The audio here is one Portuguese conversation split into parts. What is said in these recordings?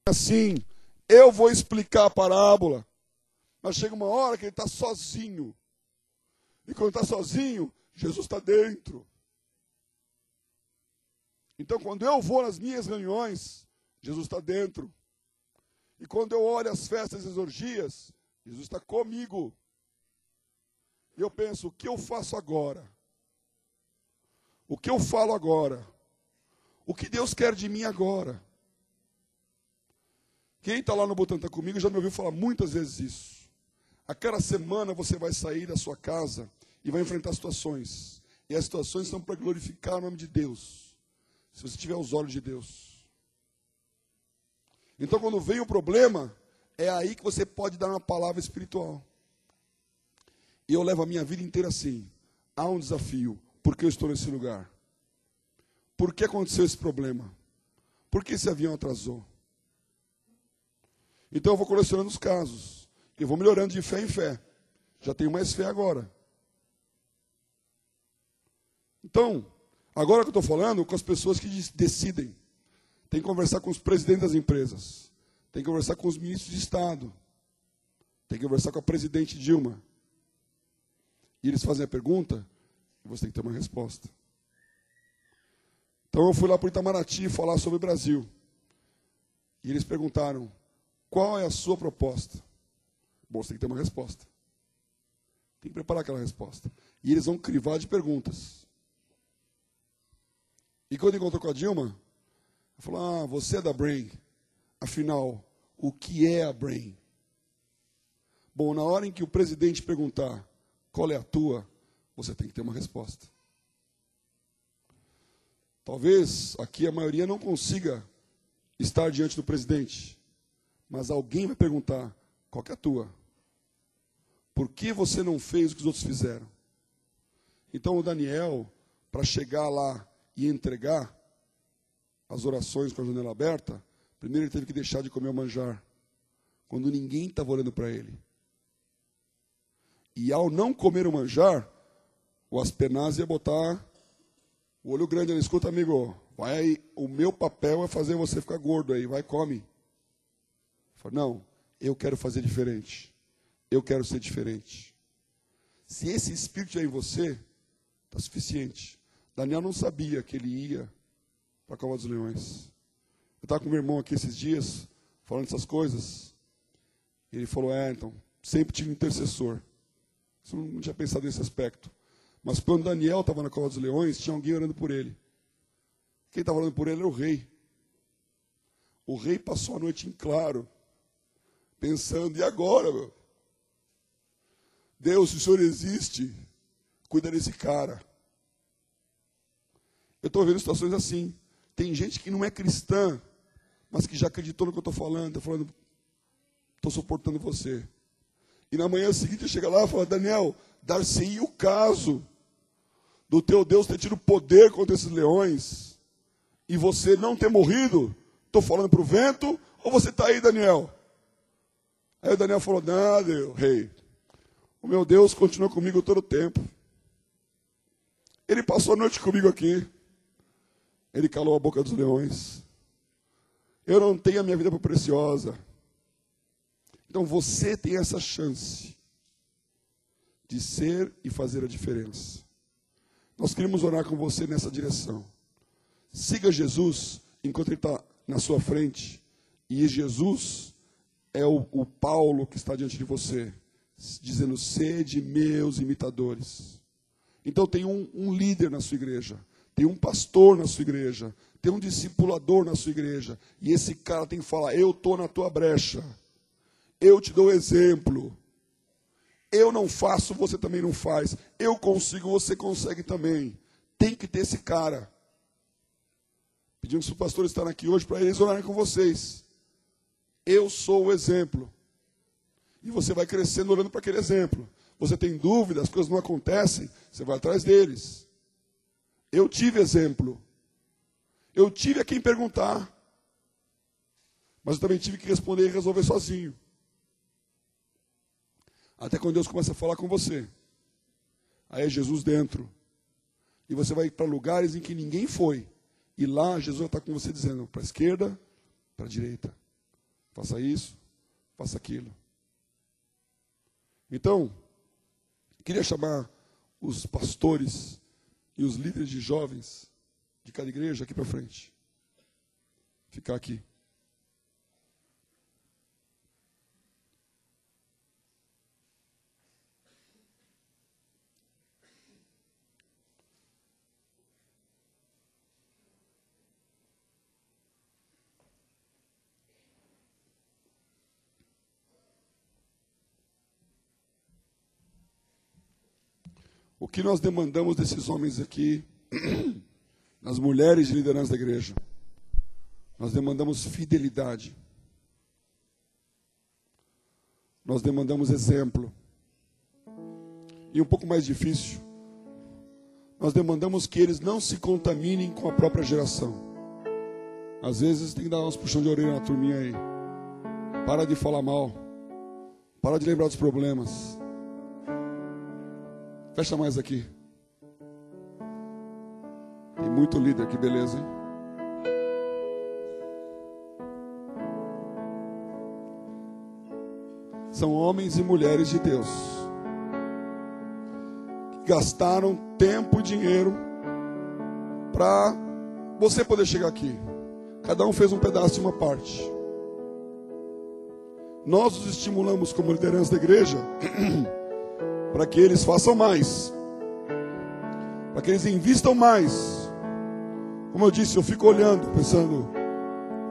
assim, eu vou explicar a parábola. Mas chega uma hora que ele está sozinho. E quando está sozinho, Jesus está dentro. Então, quando eu vou nas minhas reuniões, Jesus está dentro. E quando eu olho as festas e as orgias, Jesus está comigo. E eu penso, o que eu faço agora? O que eu falo agora? O que Deus quer de mim agora? Quem está lá no Butantã comigo já me ouviu falar muitas vezes isso. A cada semana você vai sair da sua casa e vai enfrentar situações. E as situações são para glorificar o nome de Deus. Se você tiver os olhos de Deus. Então, quando vem o problema, é aí que você pode dar uma palavra espiritual. E eu levo a minha vida inteira assim. Há um desafio. Por que eu estou nesse lugar? Por que aconteceu esse problema? Por que esse avião atrasou? Então eu vou colecionando os casos. E vou melhorando de fé em fé. Já tenho mais fé agora. Então, agora que eu estou falando com as pessoas que decidem. Tem que conversar com os presidentes das empresas. Tem que conversar com os ministros de Estado. Tem que conversar com a presidente Dilma. E eles fazem a pergunta, e você tem que ter uma resposta. Então eu fui lá para o Itamaraty falar sobre o Brasil. E eles perguntaram, qual é a sua proposta? Bom, você tem que ter uma resposta. Tem que preparar aquela resposta. E eles vão crivar de perguntas. E quando encontrou com a Dilma, ela falou, você é da Brain. Afinal, o que é a Brain? Bom, na hora em que o presidente perguntar qual é a tua, você tem que ter uma resposta. Talvez aqui a maioria não consiga estar diante do presidente, mas alguém vai perguntar, qual que é a tua? Por que você não fez o que os outros fizeram? Então o Daniel, para chegar lá e entregar as orações com a janela aberta, primeiro ele teve que deixar de comer o manjar, quando ninguém estava olhando para ele. E ao não comer o manjar, o Aspenaz ia botar o olho grande. Ele escuta, amigo, vai aí, o meu papel é fazer você ficar gordo aí, vai, come. Fala, não, eu quero fazer diferente. Eu quero ser diferente. Se esse espírito é em você, está suficiente. Daniel não sabia que ele ia para a Cova dos Leões. Eu estava com meu irmão aqui esses dias, falando essas coisas. Ele falou, então, sempre tive um intercessor. Eu não tinha pensado nesse aspecto. Mas quando Daniel estava na Cova dos Leões, tinha alguém orando por ele. Quem estava orando por ele era o rei. O rei passou a noite em claro, pensando, e agora, meu? Deus, se o Senhor existe, cuida desse cara. Eu estou vendo situações assim. Tem gente que não é cristã, mas que já acreditou no que eu estou falando. Estou falando, estou suportando você. E na manhã seguinte chega lá e fala, Daniel, dar-se-ia o caso do teu Deus ter tido poder contra esses leões e você não ter morrido. Estou falando para o vento ou você está aí, Daniel? Aí o Daniel falou, não, rei, o meu Deus continua comigo todo o tempo. Ele passou a noite comigo aqui. Ele calou a boca dos leões. Eu não tenho a minha vida por preciosa. Então você tem essa chance de ser e fazer a diferença. Nós queremos orar com você nessa direção. Siga Jesus enquanto ele está na sua frente. E Jesus é o Paulo que está diante de você, dizendo, sede meus imitadores. Então tem um líder na sua igreja, tem um pastor na sua igreja, tem um discipulador na sua igreja. E esse cara tem que falar, eu estou na tua brecha. Eu te dou exemplo. Eu não faço, você também não faz. Eu consigo, você consegue também. Tem que ter esse cara. Pedimos para os pastores estarem aqui hoje para eles orarem com vocês. Eu sou o exemplo. E você vai crescendo olhando para aquele exemplo. Você tem dúvida, as coisas não acontecem, você vai atrás deles. Eu tive exemplo. Eu tive a quem perguntar. Mas eu também tive que responder e resolver sozinho. Até quando Deus começa a falar com você. Aí é Jesus dentro. E você vai para lugares em que ninguém foi. E lá Jesus está com você dizendo, para a esquerda, para a direita. faça isso, faça aquilo. Então, queria chamar os pastores e os líderes de jovens de cada igreja aqui para frente. Ficar aqui. O que nós demandamos desses homens aqui, nas mulheres de liderança da igreja? Nós demandamos fidelidade. Nós demandamos exemplo. E um pouco mais difícil, nós demandamos que eles não se contaminem com a própria geração. Às vezes tem que dar uns puxão de orelha na turminha aí. Para de falar mal. Para de lembrar dos problemas. Fecha mais aqui. Tem muito líder, que beleza, hein? São homens e mulheres de Deus que gastaram tempo e dinheiro para você poder chegar aqui. Cada um fez um pedaço de uma parte. Nós os estimulamos como liderança da igreja para que eles façam mais, para que eles invistam mais. Como eu disse, eu fico olhando, pensando,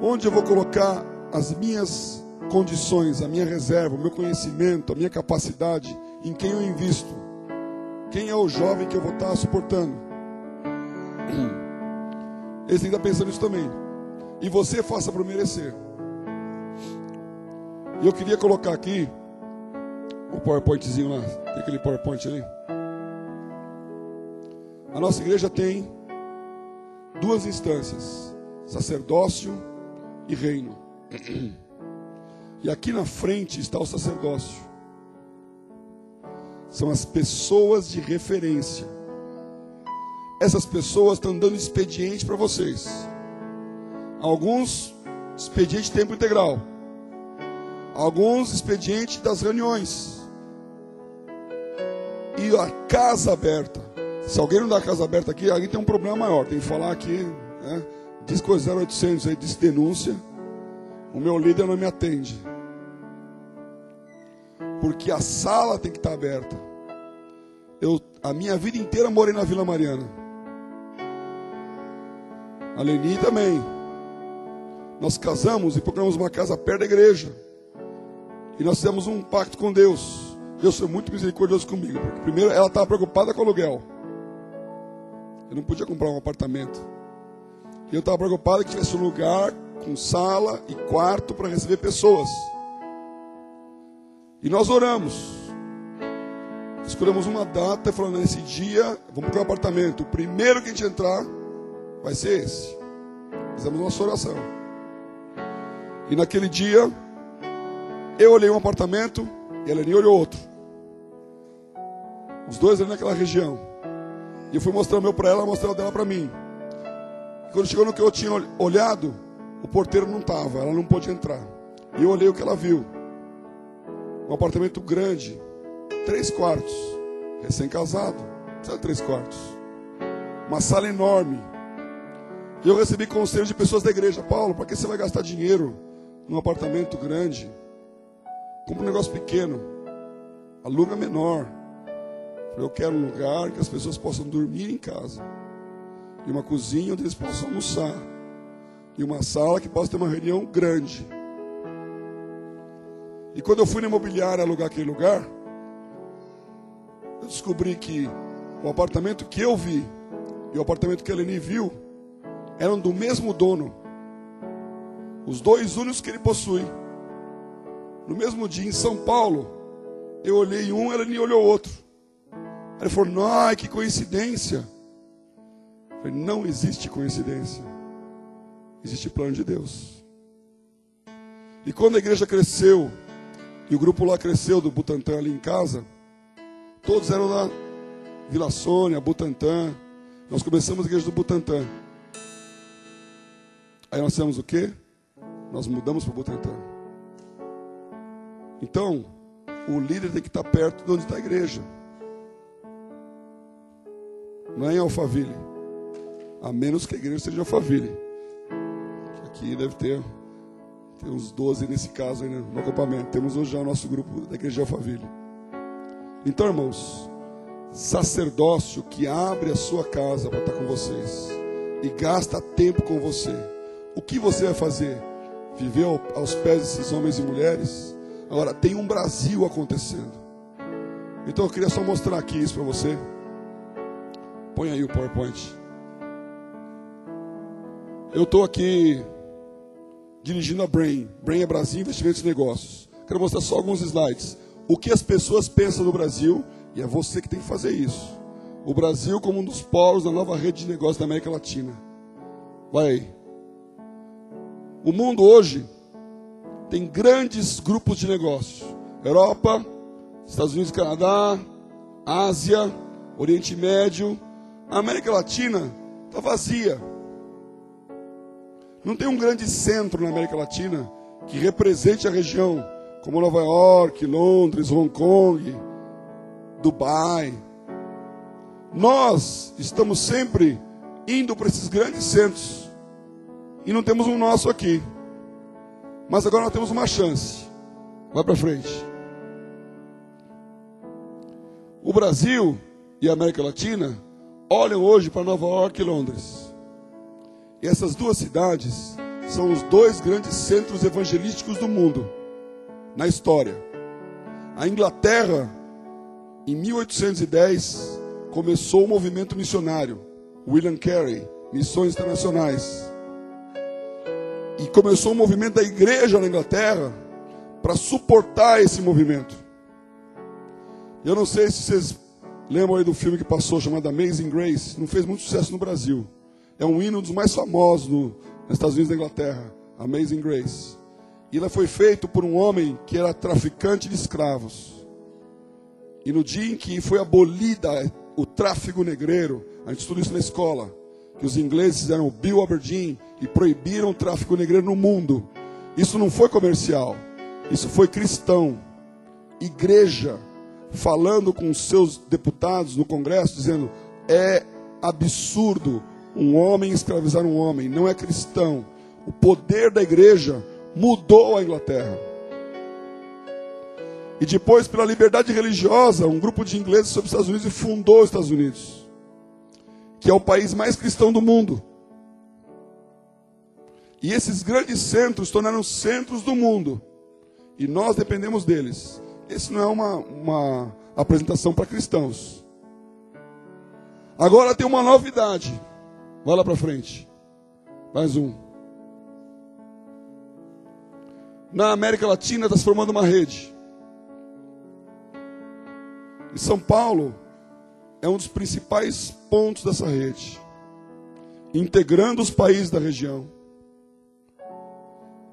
onde eu vou colocar as minhas condições, a minha reserva, o meu conhecimento, a minha capacidade, em quem eu invisto. Quem é o jovem que eu vou estar suportando? Eles têm que estar pensando nisso também. E você faça para merecer. E eu queria colocar aqui o PowerPointzinho lá. Tem aquele PowerPoint ali. A nossa igreja tem duas instâncias: sacerdócio e reino. E aqui na frente está o sacerdócio. São as pessoas de referência. Essas pessoas estão dando expediente para vocês. Alguns expediente tempo integral. Alguns expediente das reuniões. E a casa aberta. Se alguém não dá a casa aberta aqui, alguém tem um problema maior. Tem que falar aqui, né? Diz coisa 0800 aí, diz denúncia. O meu líder não me atende. Porque a sala tem que estar aberta. A minha vida inteira morei na Vila Mariana. A Leni também. Nós casamos e procuramos uma casa perto da igreja. E nós fizemos um pacto com Deus. Deus foi muito misericordioso comigo. Porque primeiro ela estava preocupada com o aluguel. Eu não podia comprar um apartamento. E eu estava preocupado que tivesse um lugar com sala e quarto para receber pessoas. E nós oramos. Escolhemos uma data e falando, nesse dia, vamos procurar um apartamento. O primeiro que a gente entrar vai ser esse. Fizemos nossa oração. E naquele dia, eu olhei um apartamento e a Leni olhou outro. Os dois ali naquela região. E eu fui mostrar o meu para ela, mostrar o dela para mim. E quando chegou no que eu tinha olhado, o porteiro não estava, ela não pôde entrar. E eu olhei o que ela viu. Um apartamento grande, 3 quartos, recém-casado, precisa de 3 quartos. Uma sala enorme. E eu recebi conselho de pessoas da igreja. Paulo, para que você vai gastar dinheiro num apartamento grande? Compra um negócio pequeno, aluga menor. Eu quero um lugar que as pessoas possam dormir em casa. E uma cozinha onde eles possam almoçar. E uma sala que possa ter uma reunião grande. E quando eu fui na imobiliária alugar aquele lugar, eu descobri que o apartamento que eu vi e o apartamento que a Leni viu eram do mesmo dono. Os dois únicos que ele possui. No mesmo dia, em São Paulo, eu olhei um, a Leni olhou outro. Aí ele falou, ai, que coincidência. Eu falei, não existe coincidência. Existe plano de Deus. E quando a igreja cresceu, e o grupo lá cresceu do Butantã ali em casa, todos eram da Vila Sônia, Butantã. Nós começamos a igreja do Butantã. Aí nós fizemos o quê? Nós mudamos para o Butantã. Então, o líder tem que estar perto de onde está a igreja. Não é em Alphaville. A menos que a igreja seja Alphaville. Aqui deve ter uns 12 nesse caso aí no acampamento. Temos hoje já o nosso grupo da igreja de Alphaville. Então, irmãos, sacerdócio que abre a sua casa para estar com vocês e gasta tempo com você. O que você vai fazer? Viver aos pés desses homens e mulheres? Agora, tem um Brasil acontecendo. Então eu queria só mostrar aqui isso para você. Põe aí o PowerPoint. Eu estou aqui dirigindo a Brain. Brain é Brasil Investimentos e Negócios. Quero mostrar só alguns slides. O que as pessoas pensam do Brasil, e é você que tem que fazer isso. O Brasil como um dos polos da nova rede de negócios da América Latina. Vai aí. O mundo hoje tem grandes grupos de negócios. Europa, Estados Unidos e Canadá, Ásia, Oriente Médio. A América Latina está vazia. Não tem um grande centro na América Latina que represente a região, como Nova York, Londres, Hong Kong, Dubai. Nós estamos sempre indo para esses grandes centros e não temos um nosso aqui. Mas agora nós temos uma chance. Vai para frente. O Brasil e a América Latina olham hoje para Nova York e Londres. E essas duas cidades são os dois grandes centros evangelísticos do mundo, na história. A Inglaterra, em 1810, começou o movimento missionário, William Carey, Missões Internacionais. E começou o movimento da igreja na Inglaterra para suportar esse movimento. Eu não sei se vocês lembram aí do filme que passou, chamado Amazing Grace. Não fez muito sucesso no Brasil. É um hino dos mais famosos nos Estados Unidos e na Inglaterra, Amazing Grace. E ela foi feita por um homem que era traficante de escravos. E no dia em que foi abolida o tráfico negreiro, a gente estuda isso na escola, que os ingleses fizeram o Bill Aberdeen e proibiram o tráfico negreiro no mundo. Isso não foi comercial, isso foi cristão. Igreja falando com os seus deputados no Congresso, dizendo: é absurdo um homem escravizar um homem, não é cristão. O poder da igreja mudou a Inglaterra. E depois, pela liberdade religiosa, um grupo de ingleses sobre os Estados Unidos e fundou os Estados Unidos, que é o país mais cristão do mundo. E esses grandes centros tornaram centros do mundo. E nós dependemos deles. Esse não é uma apresentação para cristãos. Agora tem uma novidade. Vai lá para frente. Mais um. Na América Latina está se formando uma rede. E São Paulo é um dos principais pontos dessa rede, integrando os países da região,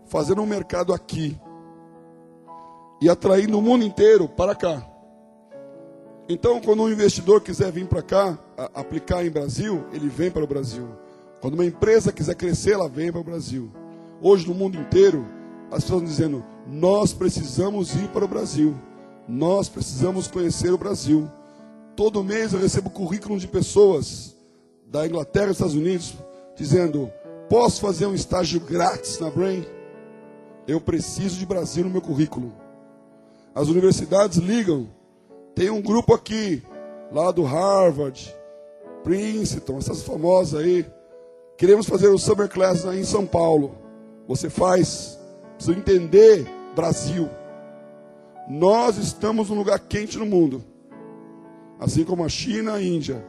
fazendo um mercado aqui e atraindo o mundo inteiro para cá. Então, quando um investidor quiser vir para cá, aplicar em Brasil, ele vem para o Brasil. Quando uma empresa quiser crescer, ela vem para o Brasil. Hoje, no mundo inteiro, as pessoas estão dizendo: nós precisamos ir para o Brasil. Nós precisamos conhecer o Brasil. Todo mês eu recebo currículo de pessoas da Inglaterra e dos Estados Unidos dizendo: posso fazer um estágio grátis na Brain? Eu preciso de Brasil no meu currículo. As universidades ligam. Tem um grupo aqui, lá do Harvard, Princeton, essas famosas aí. Queremos fazer o Summer Class aí em São Paulo. Você faz? Precisa entender Brasil. Nós estamos num lugar quente no mundo, assim como a China e a Índia.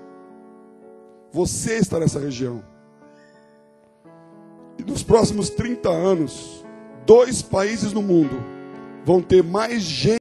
Você está nessa região. E nos próximos 30 anos, 2 países no mundo vão ter mais gente